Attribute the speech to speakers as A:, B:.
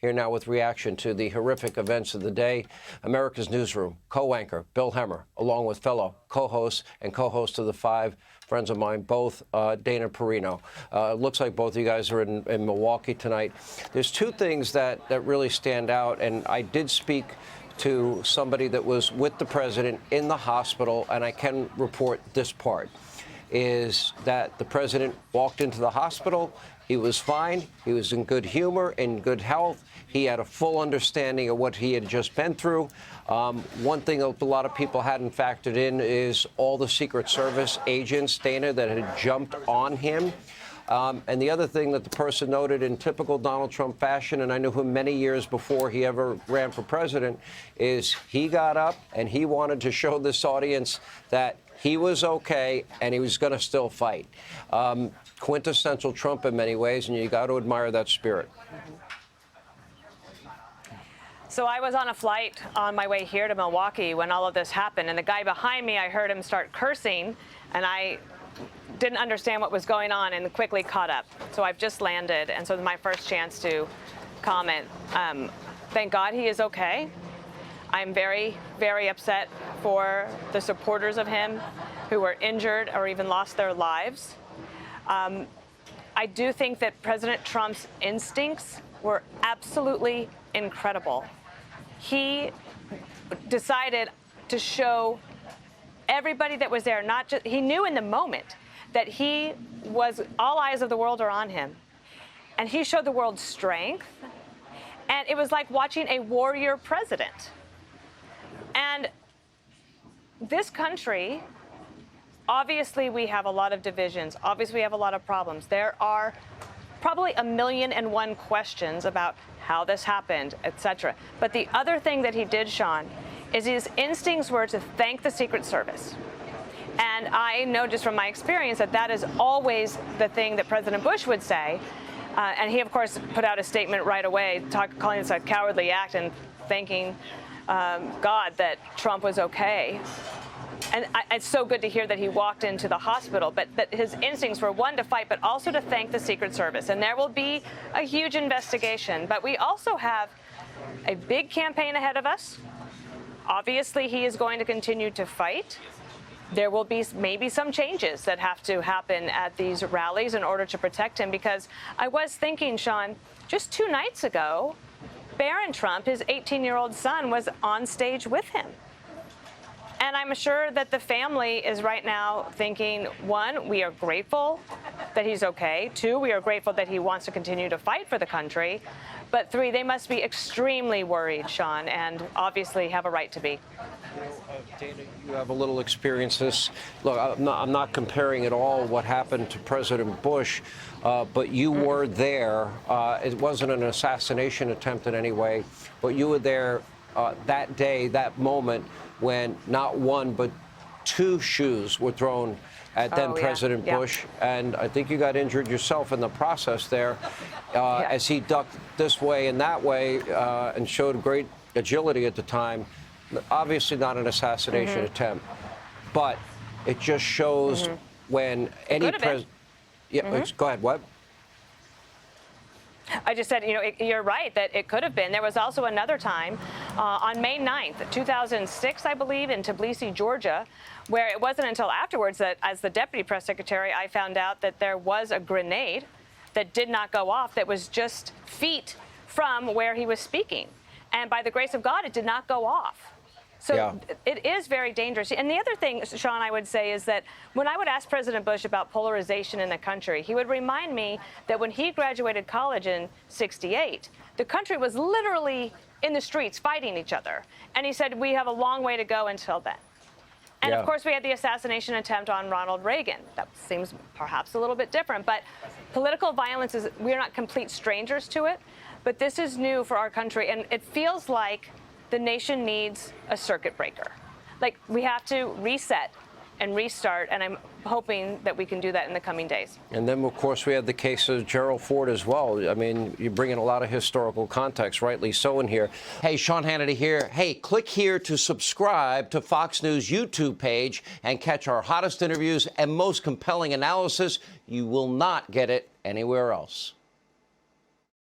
A: Here now with reaction to the horrific events of the day, America's Newsroom co-anchor Bill Hemmer, along with fellow co-host and co-host of The Five, friends of mine, both Dana Perino. Looks like both of you guys are in Milwaukee tonight. There's two things that really stand out, and I did speak to somebody that was with the president in the hospital, and I can report this part, is that the president walked into the hospital. He was fine. He was in good humor, in good health. He had a full understanding of what he had just been through. One thing a lot of people hadn't factored in is all the Secret Service agents, Dana, that had jumped on him. And the other thing that the person noted in typical Donald Trump fashion, and I knew him many years before he ever ran for president, is he got up and he wanted to show this audience that he was okay and he was going to still fight. Quintessential Trump in many ways, and you got to admire that spirit.
B: So I was on a flight on my way here to Milwaukee when all of this happened, and the guy behind me, I heard him start cursing, and I didn't understand what was going on and quickly caught up. So I've just landed, and so it's my first chance to comment. Thank God he is okay. I'm very, very upset for the supporters of him who were injured or even lost their lives. I do think that President Trump's instincts were absolutely incredible. He decided to show everybody that was there, not just, he knew in the moment that he was, all eyes of the world are on him. And he showed the world strength. And it was like watching a warrior president. And this country, obviously we have a lot of divisions. Obviously we have a lot of problems. There are probably 1,000,001 questions about how this happened, etc. But the other thing that he did, Sean, is his instincts were to thank the Secret Service. And I know just from my experience that that is always the thing that President Bush would say. And he, of course, put out a statement right away, calling this a cowardly act and thanking God that Trump was okay. And it's so good to hear that he walked into the hospital, but that his instincts were, one, to fight, but also to thank the Secret Service. And there will be a huge investigation. But we also have a big campaign ahead of us. Obviously, he is going to continue to fight. There will be maybe some changes that have to happen at these rallies in order to protect him, because I was thinking, Sean, just 2 nights ago, Barron Trump, his 18-year-old son, was on stage with him. And I'm sure that the family is right now thinking, 1, we are grateful that he's okay. 2, we are grateful that he wants to continue to fight for the country. But 3, they must be extremely worried, Sean, and obviously have a right to be.
A: Dana, you have a little experience this. Look, I'm not comparing at all what happened to President Bush, but you were there. It wasn't an assassination attempt in any way, but you were there that day, that moment, when not 1 but 2 shoes were thrown at then President Bush. And I think you got injured yourself in the process there as he ducked this way and that way and showed great agility at the time. Obviously not an assassination attempt, but it just shows when any president... Go ahead, what?
B: I just said, you're right that it could have been. There was also another time on May 9th, 2006, I believe, in Tbilisi, Georgia, where it wasn't until afterwards that, as the deputy press secretary, I found out that there was a grenade that did not go off that was just feet from where he was speaking. And by the grace of God, it did not go off. So it is very dangerous. And the other thing, Sean, I would say is that when I would ask President Bush about polarization in the country, he would remind me that when he graduated college in '68, the country was literally in the streets fighting each other. And he said, we have a long way to go until then. And of course, we had the assassination attempt on Ronald Reagan. That seems perhaps a little bit different. But political violence is, we're not complete strangers to it. But this is new for our country. And it feels like the nation needs a circuit breaker. Like, we have to reset and restart, and I'm hoping that we can do that in the coming days.
A: And then, of course, we have the case of Gerald Ford as well. I mean, you bring in a lot of historical context, rightly so, in here. Hey, Sean Hannity here. Hey, click here to subscribe to Fox News YouTube page and catch our hottest interviews and most compelling analysis. You will not get it anywhere else.